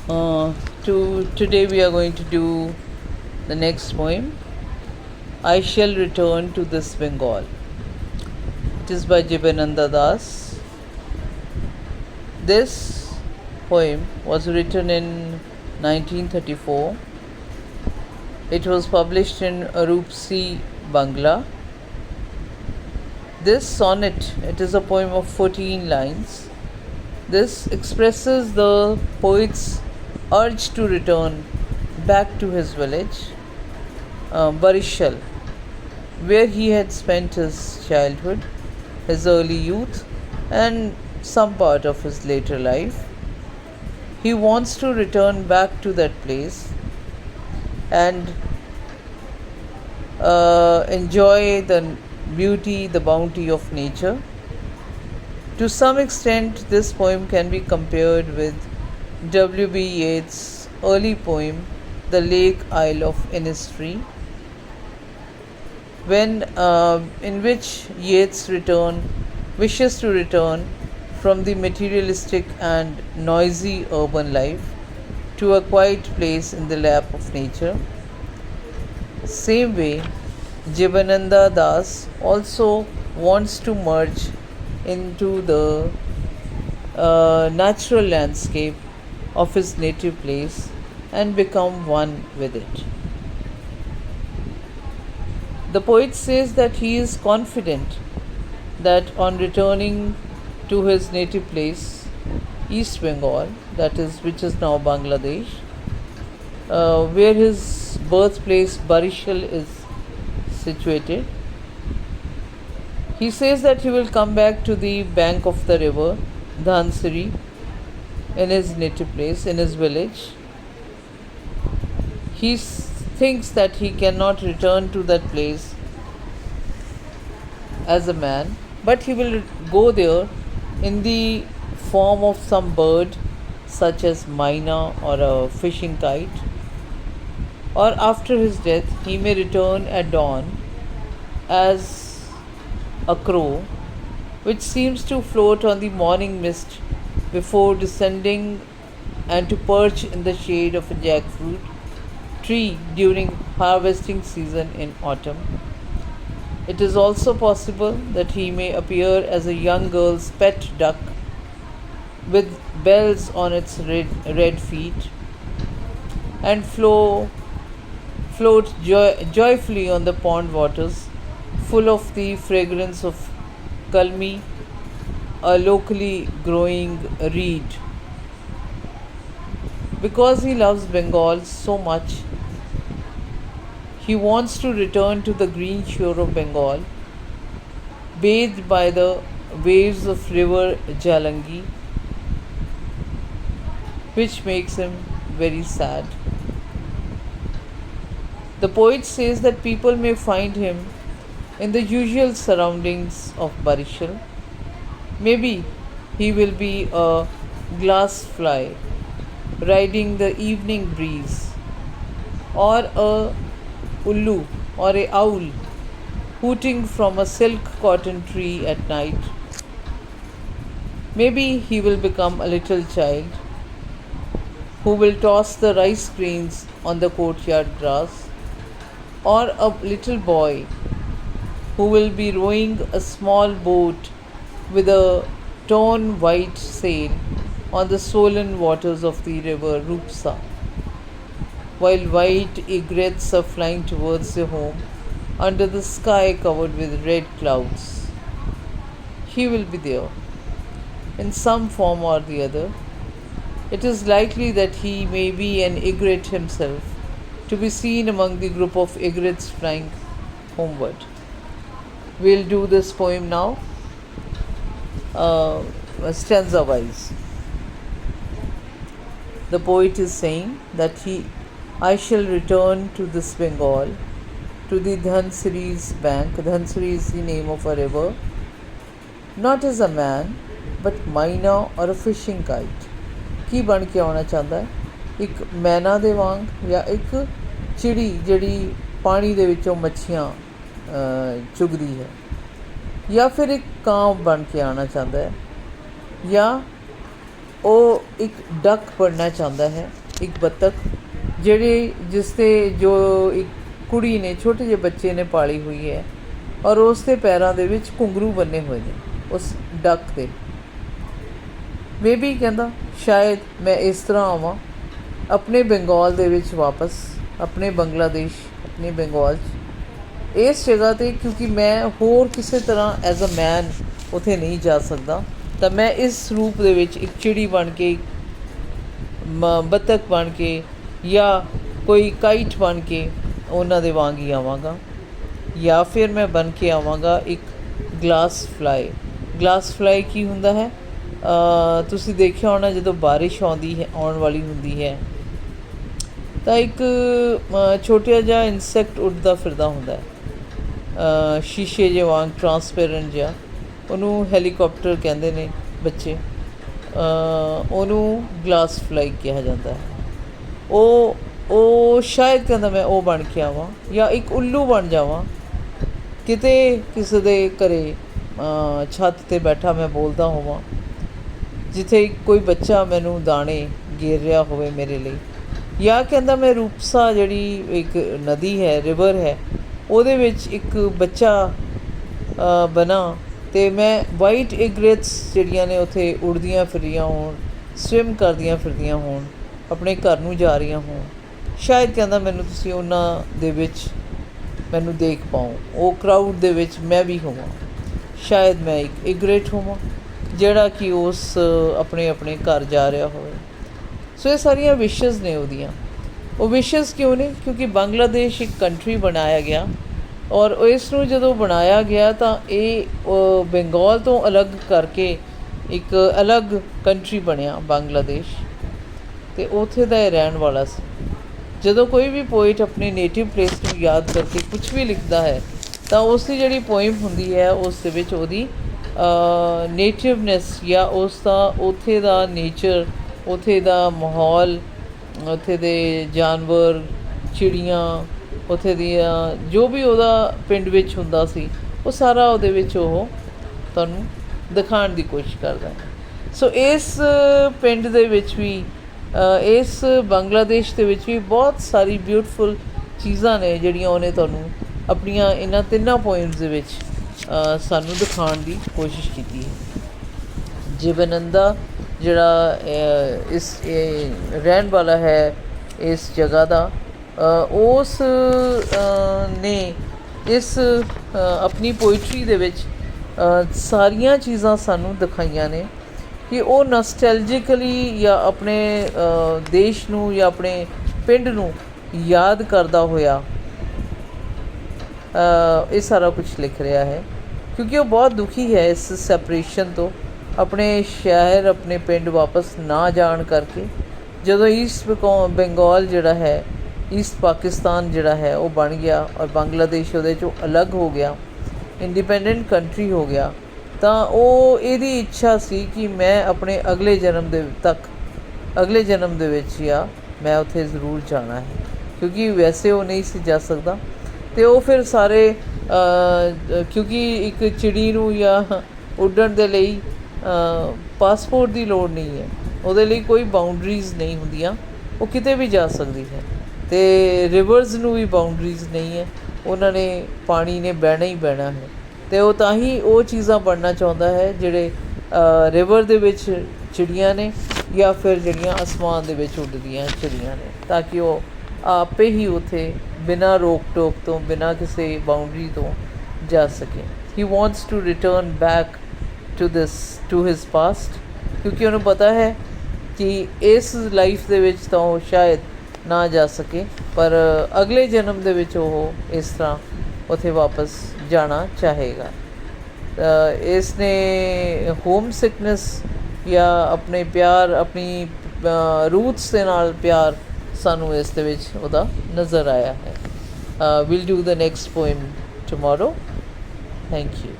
Today we are going to do the next poem. I shall return to this Bengal. It is by Jibananda Das. This poem was written in 1934. It was published in Arupsi, Bangla. This sonnet, it is a poem of 14 lines. This expresses the poet's urge to return back to his village, Barishal, where he had spent his childhood, his early youth, and some part of his later life. He wants to return back to that place and enjoy the beauty, the bounty of nature. To some extent, this poem can be compared with W.B. Yeats' early poem, The Lake Isle of Innisfree, in which Yeats wishes to return from the materialistic and noisy urban life to a quiet place in the lap of nature. Same way, Jibananda Das also wants to merge into the natural landscape of his native place and become one with it. The poet says that he is confident that on returning to his native place, East Bengal, which is now Bangladesh, where his birthplace Barishal is situated, he says that he will come back to the bank of the river Dhansiri in his native place, in his village. He thinks that he cannot return to that place as a man, but he will go there in the form of some bird such as myna or a fishing kite, or after his death he may return at dawn as a crow, which seems to float on the morning mist before descending and to perch in the shade of a jackfruit tree during harvesting season in autumn. It is also possible that he may appear as a young girl's pet duck with bells on its red feet and float joyfully on the pond waters, full of the fragrance of kalmi, a locally growing reed. Because he loves Bengal so much, he wants to return to the green shore of Bengal, bathed by the waves of river Jalangi, which makes him very sad. The poet says that people may find him in the usual surroundings of Barishal. Maybe he will be a glass fly riding the evening breeze, or a ullu or a owl hooting from a silk cotton tree at night. Maybe he will become a little child who will toss the rice grains on the courtyard grass, or a little boy who will be rowing a small boat with a torn white sail on the swollen waters of the river Rupsa, while white egrets are flying towards their home under the sky covered with red clouds. He will be there in some form or the other. It is likely that he may be an egret himself, to be seen among the group of egrets flying homeward. We'll do this poem now, stanza wise. The poet is saying that I shall return to this Bengal, to the Dhansiri's bank. Dhansiri is the name of a river, not as a man, but myna or a fishing kite. ਕੀ ਬਣ ਕੇ ਆਉਣਾ ਚਾਹੁੰਦਾ ਹੈ? ਇੱਕ ਮੈਨਾ ਦੇ ਵਾਂਗ, ਜਾਂ ਇੱਕ ਚਿੜੀ ਜਿਹੜੀ ਪਾਣੀ ਦੇ ਵਿੱਚੋਂ ਮੱਛੀਆਂ ਚੁਗਦੀ ਹੈ, ਜਾਂ ਫਿਰ ਇੱਕ ਕਾਂ ਬਣ ਕੇ ਆਉਣਾ ਚਾਹੁੰਦਾ ਹੈ, ਜਾਂ ਉਹ ਇੱਕ ਡੱਕ ਬਣਨਾ ਚਾਹੁੰਦਾ ਹੈ, ਇੱਕ ਬੱਤਖ ਜਿਹੜੀ ਜਿਸ 'ਤੇ ਜੋ ਇੱਕ ਕੁੜੀ ਨੇ, ਛੋਟੇ ਜਿਹੇ ਬੱਚੇ ਨੇ ਪਾਲੀ ਹੋਈ ਹੈ, ਔਰ ਉਸ ਦੇ ਪੈਰਾਂ ਦੇ ਵਿੱਚ ਘੁੰਗਰੂ ਬੰਨੇ ਹੋਏ ਨੇ ਉਸ ਡੱਕ 'ਤੇ। ਮੇਬੀ ਕਹਿੰਦਾ ਸ਼ਾਇਦ ਮੈਂ ਇਸ ਤਰ੍ਹਾਂ ਆਵਾਂ ਆਪਣੇ ਬੰਗਾਲ ਦੇ ਵਿੱਚ ਵਾਪਸ, ਆਪਣੇ ਬੰਗਲਾਦੇਸ਼, ਆਪਣੇ ਬੰਗਾਲ 'ਚ ਇਸ ਜਗ੍ਹਾ 'ਤੇ, ਕਿਉਂਕਿ ਮੈਂ ਹੋਰ ਕਿਸੇ ਤਰ੍ਹਾਂ ਐਜ਼ ਅ ਮੈਨ ਉੱਥੇ ਨਹੀਂ ਜਾ ਸਕਦਾ, ਤਾਂ ਮੈਂ ਇਸ ਰੂਪ ਦੇ ਵਿੱਚ ਇੱਕ ਚਿੜੀ ਬਣ ਕੇ, ਬੱਤਖ ਬਣ ਕੇ, ਜਾਂ ਕੋਈ ਕਾਈਟ ਬਣ ਕੇ ਉਹਨਾਂ ਦੇ ਵਾਂਗ ਹੀ ਆਵਾਂਗਾ। ਜਾਂ ਫਿਰ ਮੈਂ ਬਣ ਕੇ ਆਵਾਂਗਾ ਇੱਕ ਗਲਾਸ ਫਲਾਈ। ਗਲਾਸ ਫਲਾਈ ਕੀ ਹੁੰਦਾ ਹੈ? ਤੁਸੀਂ ਦੇਖਿਆ ਹੋਣਾ ਜਦੋਂ ਬਾਰਿਸ਼ ਆਉਣ ਵਾਲੀ ਹੁੰਦੀ ਹੈ ਤਾਂ ਇੱਕ ਛੋਟਾ ਜਿਹਾ ਇਨਸੈਕਟ ਉੱਡਦਾ ਫਿਰਦਾ ਹੁੰਦਾ ਹੈ, ਸ਼ੀਸ਼ੇ ਜਿਹੇ ਵਾਂਗ ਟਰਾਂਸਪੇਰੈਂਟ ਜਿਹਾ, ਉਹਨੂੰ ਹੈਲੀਕਾਪਟਰ ਕਹਿੰਦੇ ਨੇ ਬੱਚੇ, ਉਹਨੂੰ ਗਲਾਸ ਫਲਾਈ ਕਿਹਾ ਜਾਂਦਾ ਹੈ। ਉਹ ਸ਼ਾਇਦ ਕਹਿੰਦਾ ਮੈਂ ਉਹ ਬਣ ਕੇ ਆਵਾਂ, ਜਾਂ ਇੱਕ ਉੱਲੂ ਬਣ ਜਾਵਾਂ ਕਿਤੇ ਕਿਸੇ ਦੇ ਘਰੇ ਛੱਤ 'ਤੇ ਬੈਠਾ ਮੈਂ ਬੋਲਦਾ ਹੋਵਾਂ, ਜਿੱਥੇ ਕੋਈ ਬੱਚਾ ਮੈਨੂੰ ਦਾਣੇ ਗੇਰ ਰਿਹਾ ਹੋਵੇ ਮੇਰੇ ਲਈ। ਜਾਂ ਕਹਿੰਦਾ ਮੈਂ ਰੂਪਸਾ ਜਿਹੜੀ ਇੱਕ ਨਦੀ ਹੈ, ਰਿਵਰ ਹੈ, ਉਹਦੇ ਵਿੱਚ ਇੱਕ ਬੱਚਾ ਬਣਾ ਅਤੇ ਮੈਂ ਵਾਈਟ ਇਗਰੇਟਸ ਜਿਹੜੀਆਂ ਨੇ ਉੱਥੇ ਉੱਡਦੀਆਂ ਫਿਰਦੀਆਂ ਹੋਣ, ਸਵਿਮ ਕਰਦੀਆਂ ਫਿਰਦੀਆਂ ਹੋਣ, ਆਪਣੇ ਘਰ ਨੂੰ ਜਾ ਰਹੀਆਂ ਹੋਣ। ਸ਼ਾਇਦ ਕਹਿੰਦਾ ਮੈਨੂੰ ਤੁਸੀਂ ਉਹਨਾਂ ਦੇ ਵਿੱਚ ਮੈਨੂੰ ਦੇਖ ਪਾਓ, ਉਹ ਕਰਾਊਡ ਦੇ ਵਿੱਚ ਮੈਂ ਵੀ ਹੋਵਾਂ। ਸ਼ਾਇਦ ਮੈਂ ਇੱਕ ਇਗਰੇਟ ਹੋਵਾਂ ਜਿਹੜਾ ਕਿ ਉਸ ਆਪਣੇ ਘਰ ਜਾ ਰਿਹਾ ਹੋਵੇ। ਸੋ ਇਹ ਸਾਰੀਆਂ ਵਿਸ਼ਜ਼ ਨੇ ਉਹਦੀਆਂ। ਉਹ ਵਿਸ਼ਜ਼ ਕਿਉਂ ਨੇ? ਕਿਉਂਕਿ ਬੰਗਲਾਦੇਸ਼ ਇੱਕ ਕੰਟਰੀ ਬਣਾਇਆ ਗਿਆ, ਔਰ ਇਸ ਨੂੰ ਜਦੋਂ ਬਣਾਇਆ ਗਿਆ ਤਾਂ ਇਹ ਬੰਗਾਲ ਤੋਂ ਅਲੱਗ ਕਰਕੇ ਇੱਕ ਅਲੱਗ ਕੰਟਰੀ ਬਣਿਆ ਬੰਗਲਾਦੇਸ਼, ਅਤੇ ਉੱਥੇ ਦਾ ਇਹ ਰਹਿਣ ਵਾਲਾ ਸੀ। ਜਦੋਂ ਕੋਈ ਵੀ ਪੋਇਟ ਆਪਣੀ ਨੇਟਿਵ ਪਲੇਸ ਨੂੰ ਯਾਦ ਕਰਕੇ ਕੁਛ ਵੀ ਲਿਖਦਾ ਹੈ ਤਾਂ ਉਸ ਦੀ ਜਿਹੜੀ ਪੋਇਮ ਹੁੰਦੀ ਹੈ ਉਸ ਦੇ ਵਿੱਚ ਉਹਦੀ ਨੇਟਿਵਨੈਸ ਜਾਂ ਉਸ ਦਾ ਉੱਥੇ ਦਾ ਨੇਚਰ, ਉੱਥੇ ਦਾ ਮਾਹੌਲ, ਉੱਥੇ ਦੇ ਜਾਨਵਰ, ਚਿੜੀਆਂ, ਉੱਥੇ ਦੀਆਂ ਜੋ ਵੀ ਉਹਦਾ ਪਿੰਡ ਵਿੱਚ ਹੁੰਦਾ ਸੀ, ਉਹ ਸਾਰਾ ਉਹਦੇ ਵਿੱਚ ਉਹ ਤੁਹਾਨੂੰ ਦਿਖਾਉਣ ਦੀ ਕੋਸ਼ਿਸ਼ ਕਰਦਾ ਹੈ। ਸੋ ਇਸ ਪਿੰਡ ਦੇ ਵਿੱਚ ਵੀ, ਇਸ ਬੰਗਲਾਦੇਸ਼ ਦੇ ਵਿੱਚ ਵੀ ਬਹੁਤ ਸਾਰੀ ਬਿਊਟੀਫੁਲ ਚੀਜ਼ਾਂ ਨੇ ਜਿਹੜੀਆਂ ਉਹਨੇ ਤੁਹਾਨੂੰ ਆਪਣੀਆਂ ਇਹਨਾਂ ਤਿੰਨਾਂ ਪੋਇਮਸ ਦੇ ਵਿੱਚ ਸਾਨੂੰ ਦਿਖਾਉਣ ਦੀ ਕੋਸ਼ਿਸ਼ ਕੀਤੀ ਹੈ। ਜੀਵਨੰਦਾ ਜਿਹੜਾ ਇਸ ਰਹਿਣ ਵਾਲਾ ਹੈ ਇਸ ਜਗ੍ਹਾ ਦਾ, ਉਸ ਨੇ ਇਸ ਆਪਣੀ ਪੋਇਟਰੀ ਦੇ ਵਿੱਚ ਸਾਰੀਆਂ ਚੀਜ਼ਾਂ ਸਾਨੂੰ ਦਿਖਾਈਆਂ ਨੇ ਕਿ ਉਹ ਨਸਟੈਲਜਿਕਲੀ ਜਾਂ ਆਪਣੇ ਦੇਸ਼ ਨੂੰ ਜਾਂ ਆਪਣੇ ਪਿੰਡ ਨੂੰ ਯਾਦ ਕਰਦਾ ਹੋਇਆ ਇਹ ਸਾਰਾ ਕੁਝ ਲਿਖ ਰਿਹਾ ਹੈ, ਕਿਉਂਕਿ ਉਹ ਬਹੁਤ ਦੁਖੀ ਹੈ ਇਸ ਸੈਪਰੇਸ਼ਨ ਤੋਂ, ਆਪਣੇ ਸ਼ਹਿਰ, ਆਪਣੇ ਪਿੰਡ ਵਾਪਸ ਨਾ ਜਾਣ ਕਰਕੇ। ਜਦੋਂ ਈਸਟ ਬੰਗਾਲ ਜਿਹੜਾ ਹੈ, ਈਸਟ ਪਾਕਿਸਤਾਨ ਜਿਹੜਾ ਹੈ ਉਹ ਬਣ ਗਿਆ ਔਰ ਬੰਗਲਾਦੇਸ਼ ਉਹਦੇ 'ਚੋਂ ਅਲੱਗ ਹੋ ਗਿਆ, ਇੰਡੀਪੈਂਡੈਂਟ ਕੰਟਰੀ ਹੋ ਗਿਆ, ਤਾਂ ਉਹ ਇਹਦੀ ਇੱਛਾ ਸੀ ਕਿ ਮੈਂ ਆਪਣੇ ਅਗਲੇ ਜਨਮ ਦੇ ਵਿੱਚ ਜਾਂ ਮੈਂ ਉੱਥੇ ਜ਼ਰੂਰ ਜਾਣਾ ਹੈ, ਕਿਉਂਕਿ ਵੈਸੇ ਉਹ ਨਹੀਂ ਸੀ ਜਾ ਸਕਦਾ। ਅਤੇ ਉਹ ਫਿਰ ਸਾਰੇ ਕਿਉਂਕਿ ਇੱਕ ਚਿੜੀ ਨੂੰ ਜਾਂ ਉੱਡਣ ਦੇ ਲਈ ਪਾਸਪੋਰਟ ਦੀ ਲੋੜ ਨਹੀਂ ਹੈ, ਉਹਦੇ ਲਈ ਕੋਈ ਬਾਊਂਡਰੀਜ਼ ਨਹੀਂ ਹੁੰਦੀਆਂ, ਉਹ ਕਿਤੇ ਵੀ ਜਾ ਸਕਦੀ ਹੈ। ਅਤੇ ਰਿਵਰਸ ਨੂੰ ਵੀ ਬਾਊਂਡਰੀਜ਼ ਨਹੀਂ ਹੈ, ਉਹਨਾਂ ਨੇ ਪਾਣੀ ਨੇ ਬਹਿਣਾ ਹੀ ਬਹਿਣਾ ਹੈ। ਅਤੇ ਉਹ ਤਾਂ ਹੀ ਉਹ ਚੀਜ਼ਾਂ ਬਣਨਾ ਚਾਹੁੰਦਾ ਹੈ ਜਿਹੜੇ ਰਿਵਰ ਦੇ ਵਿੱਚ ਚਿੜੀਆਂ ਨੇ, ਜਾਂ ਫਿਰ ਜਿਹੜੀਆਂ ਅਸਮਾਨ ਦੇ ਵਿੱਚ ਉੱਡਦੀਆਂ ਚਿੜੀਆਂ ਨੇ, ਤਾਂ ਕਿ ਉਹ ਆਪੇ ਹੀ ਉੱਥੇ ਬਿਨਾਂ ਰੋਕ ਟੋਕ ਤੋਂ, ਬਿਨਾਂ ਕਿਸੇ ਬਾਊਂਡਰੀ ਤੋਂ ਜਾ ਸਕੇ। He wants to return back to his past, ਕਿਉਂਕਿ ਉਹਨੂੰ ਪਤਾ ਹੈ ਕਿ ਇਸ ਲਾਈਫ ਦੇ ਵਿੱਚ ਤਾਂ ਉਹ ਸ਼ਾਇਦ ਨਾ ਜਾ ਸਕੇ, ਪਰ ਅਗਲੇ ਜਨਮ ਦੇ ਵਿੱਚ ਉਹ ਇਸ ਤਰ੍ਹਾਂ ਉੱਥੇ ਵਾਪਸ ਜਾਣਾ ਚਾਹੇਗਾ। ਇਸ ਨੇ ਹੋਮ ਸਿਕਨੈਸ ਜਾਂ ਆਪਣੇ ਪਿਆਰ, ਆਪਣੀ ਰੂਟਸ ਦੇ ਨਾਲ ਪਿਆਰ ਸਾਨੂੰ ਇਸ ਦੇ ਵਿੱਚ ਉਹਦਾ ਨਜ਼ਰ ਆਇਆ ਹੈ। We'll do the next poem tomorrow. Thank you.